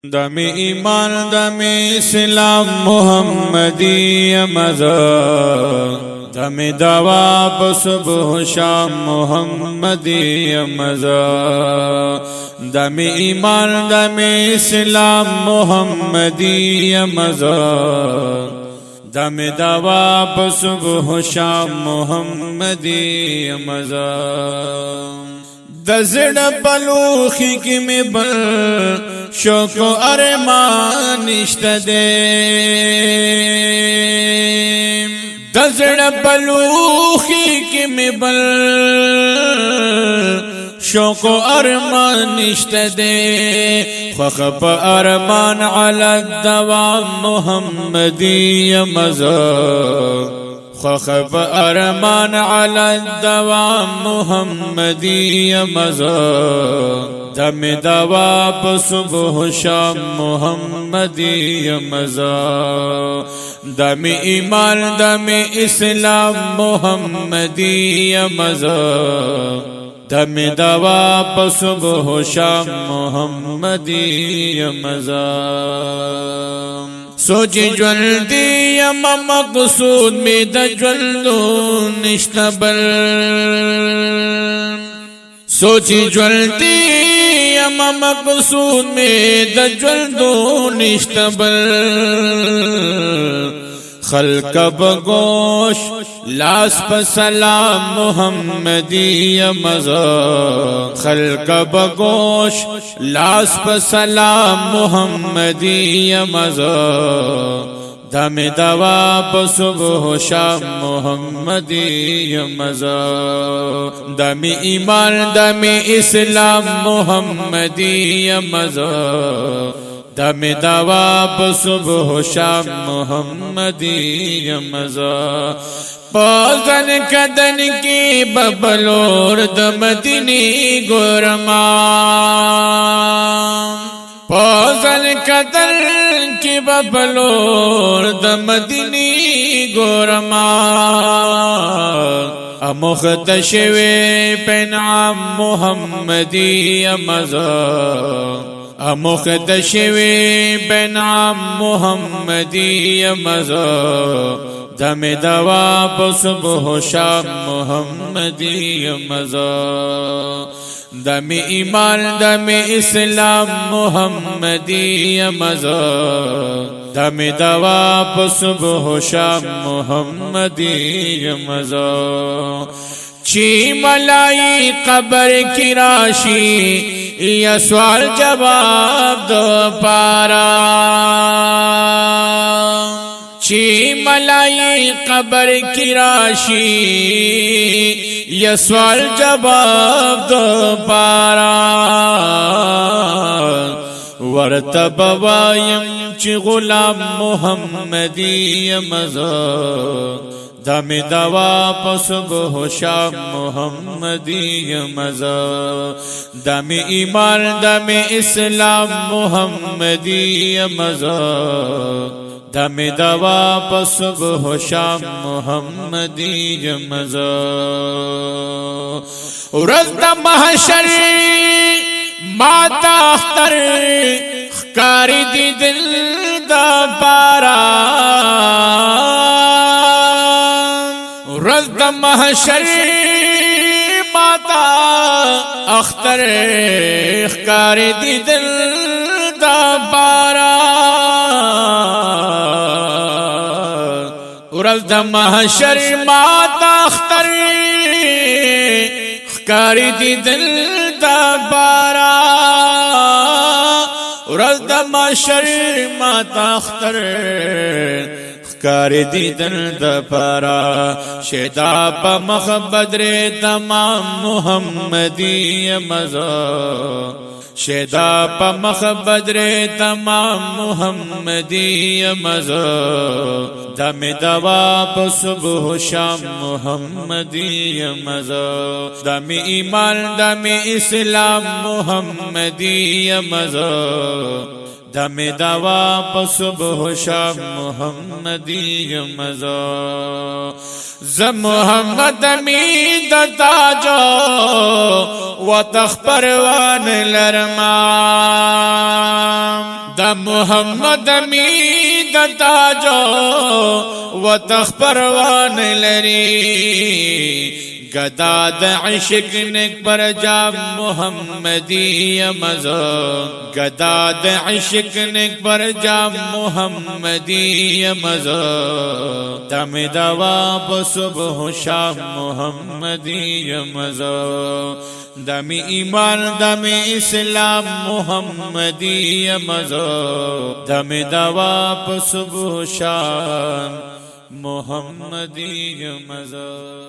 دم ایمان دم اسلام محمدی مزار دم دوا بصبح شام محمدی مزار دم ایمان دم اسلام محمدی مزار دم دوا بصبح شام محمدی مزار دزڑ بلوخی کی میں بل شوق و ارمان نشته دے دزڑ بلوخی کی میں بل شوق و ارمان نشته دے خخب ارمان علی الدوام محمدی مزار خخب ارمان علی الدوام محمدی مزار دم دوا بصبح شام محمدی مزار دم ایمان دم اسلام محمدی مزار دم دوا بصبح شام محمدی مزار سوچ جلدی یم مقصود میں د جلدو نشتبل سوچ جلدی یم مقصود میں د جلدو نشتبل خلق بگوش لاس پسلام محمدی مزار خلق بگوش لاس پسلام محمدی مزار دم دوا بصبح شام محمدی مزار دم ایمان دم اسلام محمدی مزار دم دوا بصبح شام محمدی مزار پوزن کدن کی ببلور دمدنی گورما پوزن کدن کی ببلور دمدنی گورما امختشوی پنعام محمدی مزار امختشوی بنعام محمدی مزار دم دوا بصبح شام محمدی مزار دم ایمان دم اسلام محمدی مزار دم دوا بصبح شام محمدی مزار چی ملائی قبر کی راشی یا سوال جواب دو پارا چی ملائی قبر کی راشی یا سوال جواب دو پارا ورتب وایم چی غلام محمدی مزار دم دوا بصبح شام محمدی مزار دم ایمان دم اسلام محمدی مزار دم دوا بصبح شام محمدی مزار ورد محشر ماتا اختر خکاری دی دل دا پارا رزد محشر ماتا اختر اخکار دی دل دا بارا رزد محشر ماتا اختر اخکار دی دل دا بارا رزد محشر ماتا اختر کار دیدن د پارا شیدا پا مخ بدر تمام محمدی مزار شیدا پا مخ بدر تمام محمدی مزار دم دوا بصبح شام محمدی مزار دم ایمان دم اسلام محمدی مزار دم دوا بصبح شام محمدی مزار ز محمد امین دتا جو و تخ پروان لرما دا محمد می دا تاجو و تخ پروان لری گدا د عشق نک پر جام محمدی مزو گدا د عشق نک پر جام محمدی مزو دم دوا په صبح شام محمدی مزو دم ایمان دم اسلام محمدی مزو دم دوا په صبح شام محمدی مزو